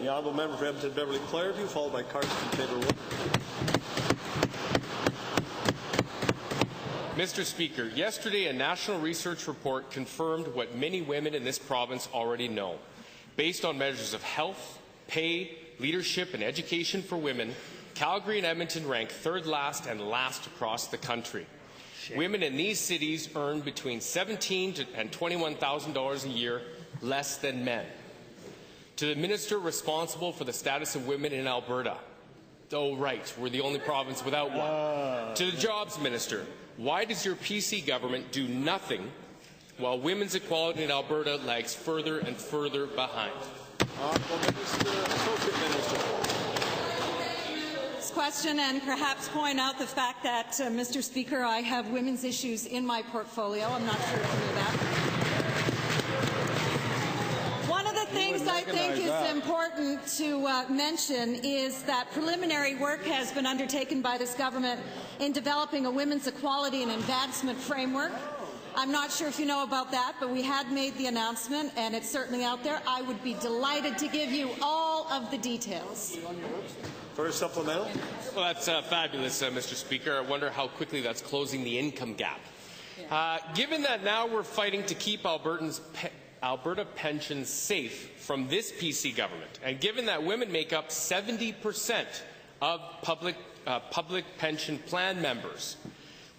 The honourable member for Edmonton Beverly Clareview, followed by Carson Taylor-Wood. Mr. Speaker, yesterday a national research report confirmed what many women in this province already know. Based on measures of health, pay, leadership and education for women, Calgary and Edmonton rank third last and last across the country. Women in these cities earn between $17,000 and $21,000 a year less than men. To the minister responsible for the status of women in Alberta, oh right, we're the only province without one. To the jobs minister, why does your PC government do nothing while women's equality in Alberta lags further and further behind? Associate Minister. This question, and perhaps point out the fact that, Mr. Speaker, I have women's issues in my portfolio. I'm not sure if you knew that. One of the things I think is important to mention is that preliminary work has been undertaken by this government in developing a women's equality and advancement framework. I'm not sure if you know about that, but we had made the announcement, and it's certainly out there. I would be delighted to give you all of the details. First supplemental. Well, that's fabulous, Mr. Speaker. I wonder how quickly that's closing the income gap. Given that now we're fighting to keep Alberta pensions safe from this PC government, and given that women make up 70% of public pension plan members,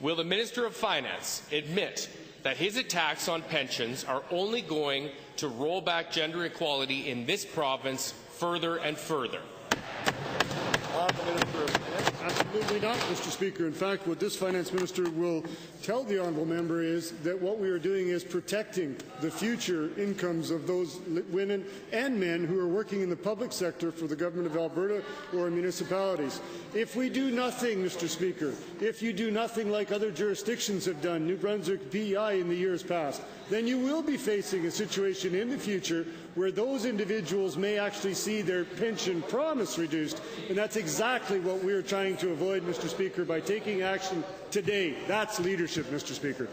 will the Minister of Finance admit that his attacks on pensions are only going to roll back gender equality in this province further and further? Absolutely not, Mr. Speaker. In fact, what this finance minister will tell the honourable member is that what we are doing is protecting the future incomes of those women and men who are working in the public sector for the government of Alberta or municipalities. If we do nothing, Mr. Speaker, if you do nothing like other jurisdictions have done, New Brunswick, PEI in the years past, then you will be facing a situation in the future where those individuals may actually see their pension promise reduced, and that's exactly what we are trying to avoid, Mr. Speaker, by taking action today. That's leadership, Mr. Speaker.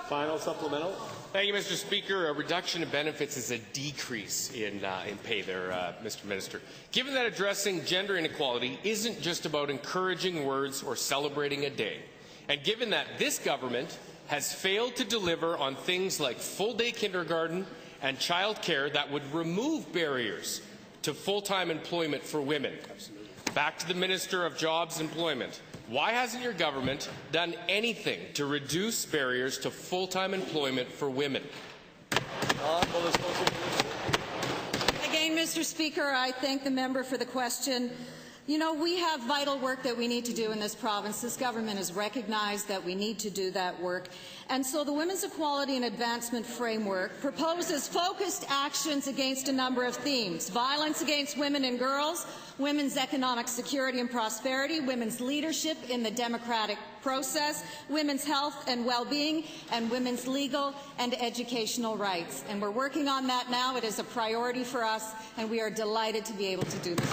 Final supplemental. Thank you, Mr. Speaker. A reduction in benefits is a decrease in pay there, Mr. Minister. Given that addressing gender inequality isn't just about encouraging words or celebrating a day, and given that this government has failed to deliver on things like full-day kindergarten and childcare that would remove barriers to full-time employment for women. Back to the Minister of Jobs and Employment. Why hasn't your government done anything to reduce barriers to full-time employment for women? Again, Mr. Speaker, I thank the member for the question. You know, we have vital work that we need to do in this province. This government has recognized that we need to do that work. And so the Women's Equality and Advancement Framework proposes focused actions against a number of themes: violence against women and girls, women's economic security and prosperity, women's leadership in the democratic process, women's health and well-being, and women's legal and educational rights. And we're working on that now. It is a priority for us, and we are delighted to be able to do this.